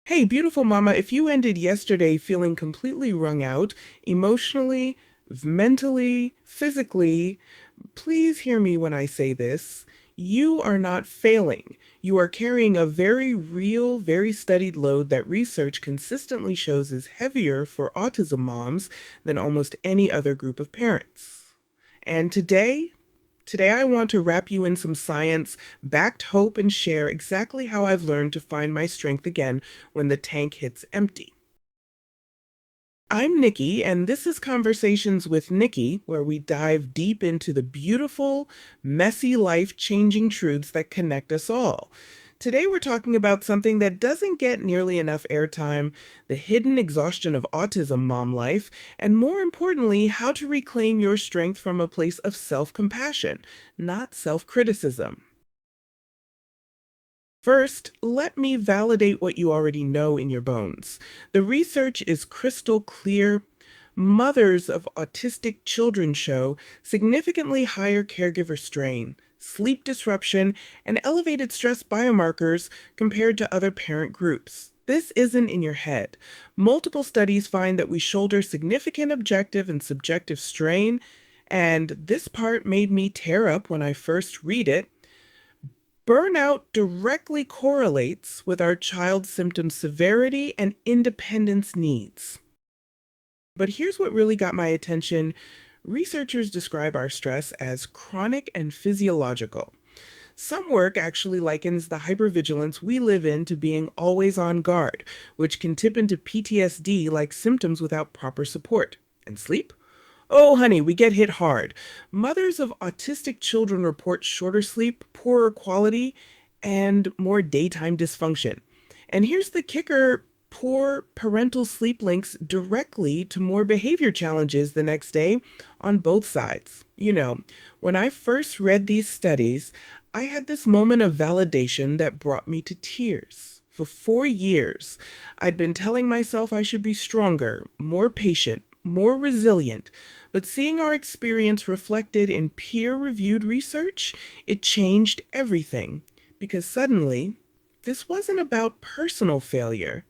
Hey, beautiful mama, if you ended yesterday feeling completely wrung out, emotionally, mentally, physically, please hear me when I say this. You are not failing. You are carrying a very real, very studied load that research consistently shows is heavier for autism moms than almost any other group of parents. And today, I want to wrap you in some science backed hope and share exactly how I've learned to find my strength again when the tank hits empty. I'm Nikki, and this is Conversations with Nikki, where we dive deep into the beautiful, messy, life changing truths that connect us all. Today, we're talking about something that doesn't get nearly enough airtime: the hidden exhaustion of autism mom life, and more importantly, how to reclaim your strength from a place of self compassion, not self criticism. First, let me validate what you already know in your bones. The research is crystal clear. Mothers of autistic children show significantly higher caregiver strain, sleep disruption, and elevated stress biomarkers compared to other parent groups. This isn't in your head. Multiple studies find that we shoulder significant objective and subjective strain, and this part made me tear up when I first read it. Burnout directly correlates with our child's symptom severity and independence needs. But here's what really got my attention. Researchers describe our stress as chronic and physiological. Some work actually likens the hypervigilance we live in to being always on guard, which can tip into PTSD like symptoms without proper support. And sleep? Oh, honey, we get hit hard. Mothers of autistic children report shorter sleep, poorer quality, and more daytime dysfunction. And here's the kicker: poor parental sleep links directly to more behavior challenges the next day on both sides. When I first read these studies, I had this moment of validation that brought me to tears. For 4 years, I'd been telling myself I should be stronger, more patient, more resilient. But seeing our experience reflected in peer reviewed research, it changed everything. Because suddenly, this wasn't about personal failure.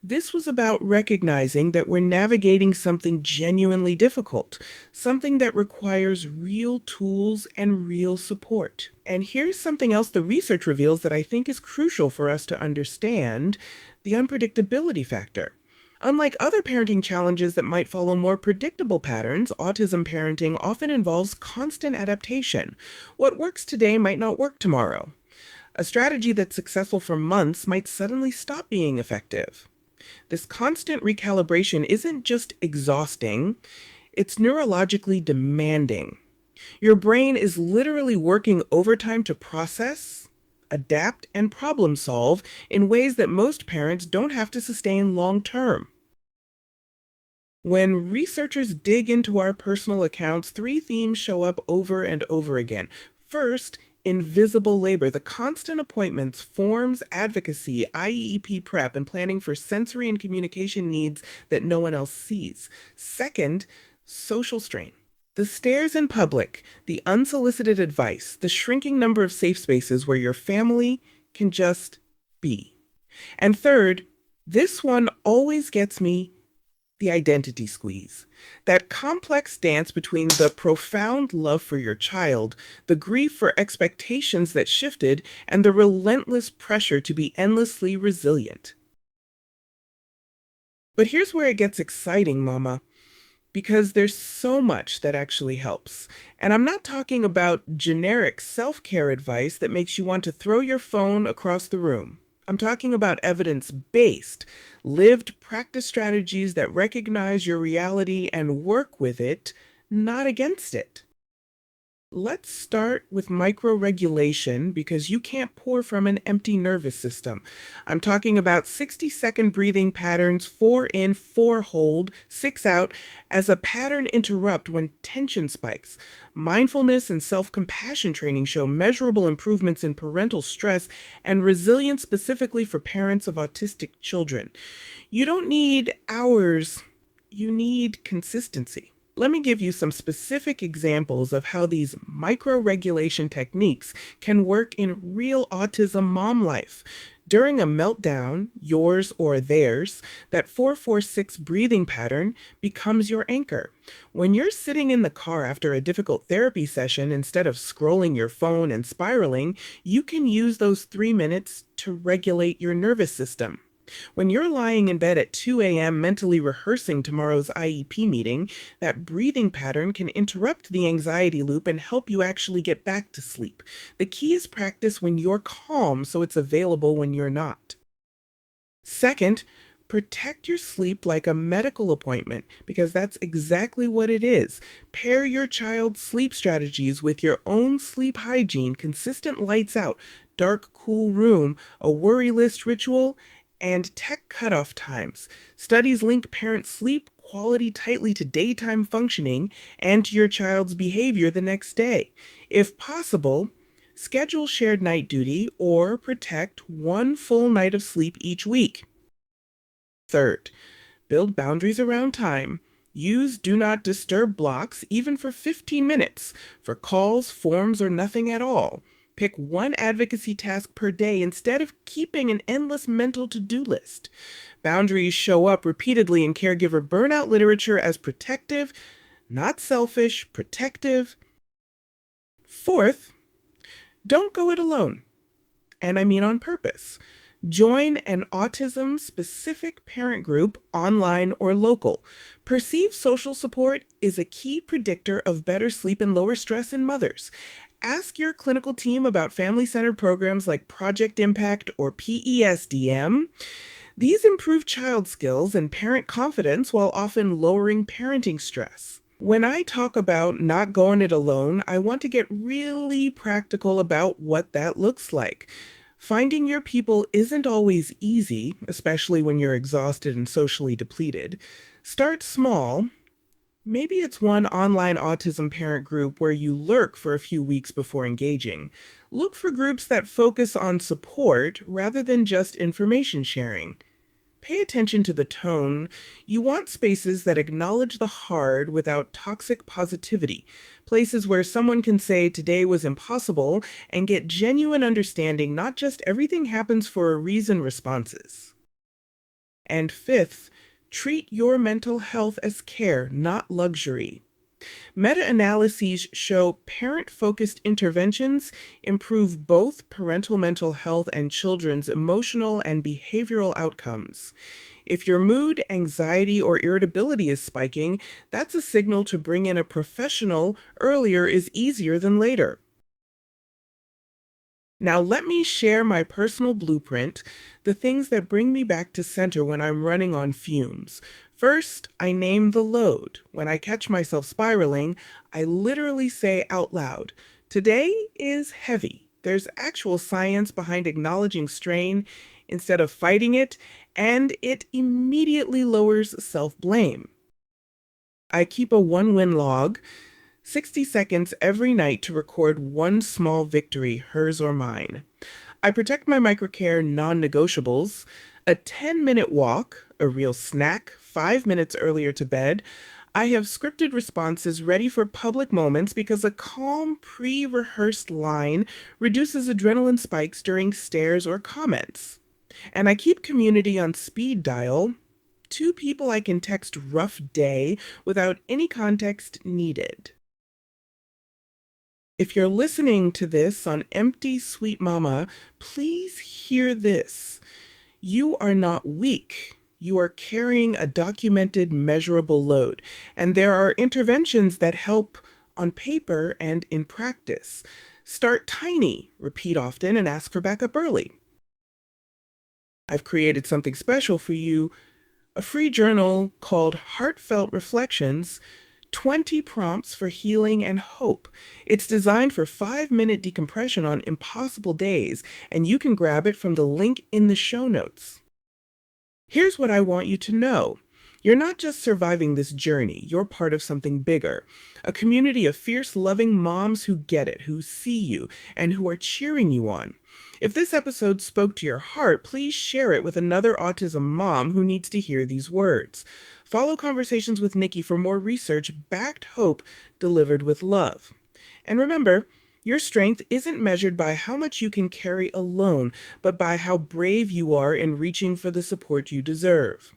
This was about recognizing that we're navigating something genuinely difficult, something that requires real tools and real support. And here's something else the research reveals that I think is crucial for us to understand: the unpredictability factor. Unlike other parenting challenges that might follow more predictable patterns, autism parenting often involves constant adaptation. What works today might not work tomorrow. A strategy that's successful for months might suddenly stop being effective. This constant recalibration isn't just exhausting, it's neurologically demanding. Your brain is literally working overtime to process, adapt, and problem solve in ways that most parents don't have to sustain long term. When researchers dig into our personal accounts, three themes show up over and over again. First, invisible labor, the constant appointments, forms, advocacy, IEP prep, and planning for sensory and communication needs that no one else sees. Second, social strain. The stares in public, the unsolicited advice, the shrinking number of safe spaces where your family can just be. And third, this one always gets me: the identity squeeze. That complex dance between the profound love for your child, the grief for expectations that shifted, and the relentless pressure to be endlessly resilient. But here's where it gets exciting, Mama, because there's so much that actually helps. And I'm not talking about generic self care advice that makes you want to throw your phone across the room. I'm talking about evidence based, lived practice strategies that recognize your reality and work with it, not against it. Let's start with microregulation because you can't pour from an empty nervous system. I'm talking about 60-second breathing patterns: 4 in, 4 hold, 6 out, as a pattern interrupt when tension spikes. Mindfulness and self compassion training show measurable improvements in parental stress and resilience, specifically for parents of autistic children. You don't need hours, you need consistency. Let me give you some specific examples of how these micro regulation techniques can work in real autism mom life. During a meltdown, yours or theirs, that 446 breathing pattern becomes your anchor. When you're sitting in the car after a difficult therapy session, instead of scrolling your phone and spiraling, you can use those 3 minutes to regulate your nervous system. When you're lying in bed at 2 a.m. mentally rehearsing tomorrow's IEP meeting, that breathing pattern can interrupt the anxiety loop and help you actually get back to sleep. The key is practice when you're calm so it's available when you're not. Second, protect your sleep like a medical appointment because that's exactly what it is. Pair your child's sleep strategies with your own sleep hygiene, consistent lights out, dark, cool room, a worry list ritual, and tech cutoff times. Studies link parent sleep quality tightly to daytime functioning and to your child's behavior the next day. If possible, schedule shared night duty or protect one full night of sleep each week. Third, build boundaries around time. Use do not disturb blocks even for 15 minutes for calls, forms, or nothing at all. Pick one advocacy task per day instead of keeping an endless mental to-do list. Boundaries show up repeatedly in caregiver burnout literature as protective, not selfish, protective. Fourth, don't go it alone. And I mean on purpose. Join an autism specific parent group, online or local. Perceived social support is a key predictor of better sleep and lower stress in mothers. Ask your clinical team about family centered programs like Project Impact or PESDM. These improve child skills and parent confidence while often lowering parenting stress. When I talk about not going it alone, I want to get really practical about what that looks like. Finding your people isn't always easy, especially when you're exhausted and socially depleted. Start small. Maybe it's one online autism parent group where you lurk for a few weeks before engaging. Look for groups that focus on support rather than just information sharing. Pay attention to the tone. You want spaces that acknowledge the hard without toxic positivity. Places where someone can say, "Today was impossible," and get genuine understanding, not just "everything happens for a reason" responses. And fifth, treat your mental health as care, not luxury. Meta-analyses show parent-focused interventions improve both parental mental health and children's emotional and behavioral outcomes. If your mood, anxiety, or irritability is spiking, that's a signal to bring in a professional. Earlier is easier than later. Now, let me share my personal blueprint, the things that bring me back to center when I'm running on fumes. First, I name the load. When I catch myself spiraling, I literally say out loud, "Today is heavy." There's actual science behind acknowledging strain instead of fighting it, and it immediately lowers self-blame. I keep a one-win log, 60 seconds every night to record one small victory, hers or mine. I protect my microcare non-negotiables, a 10-minute walk, a real snack, 5 minutes earlier to bed. I have scripted responses ready for public moments because a calm, pre-rehearsed line reduces adrenaline spikes during stares or comments. And I keep community on speed dial, 2 people I can text rough day without any context needed. If you're listening to this on empty, sweet mama, please hear this. You are not weak. You are carrying a documented, measurable load. And there are interventions that help on paper and in practice. Start tiny, repeat often, and ask for backup early. I've created something special for you, a free journal called Heartfelt Reflections, 20 prompts for healing and hope. It's designed for 5-minute decompression on impossible days, and you can grab it from the link in the show notes. Here's what I want you to know. You're not just surviving this journey, you're part of something bigger. A community of fierce, loving moms who get it, who see you, and who are cheering you on. If this episode spoke to your heart, please share it with another autism mom who needs to hear these words. Follow Conversations with Nikki for more research-backed hope delivered with love. And remember, Your strength isn't measured by how much you can carry alone, but by how brave you are in reaching for the support you deserve.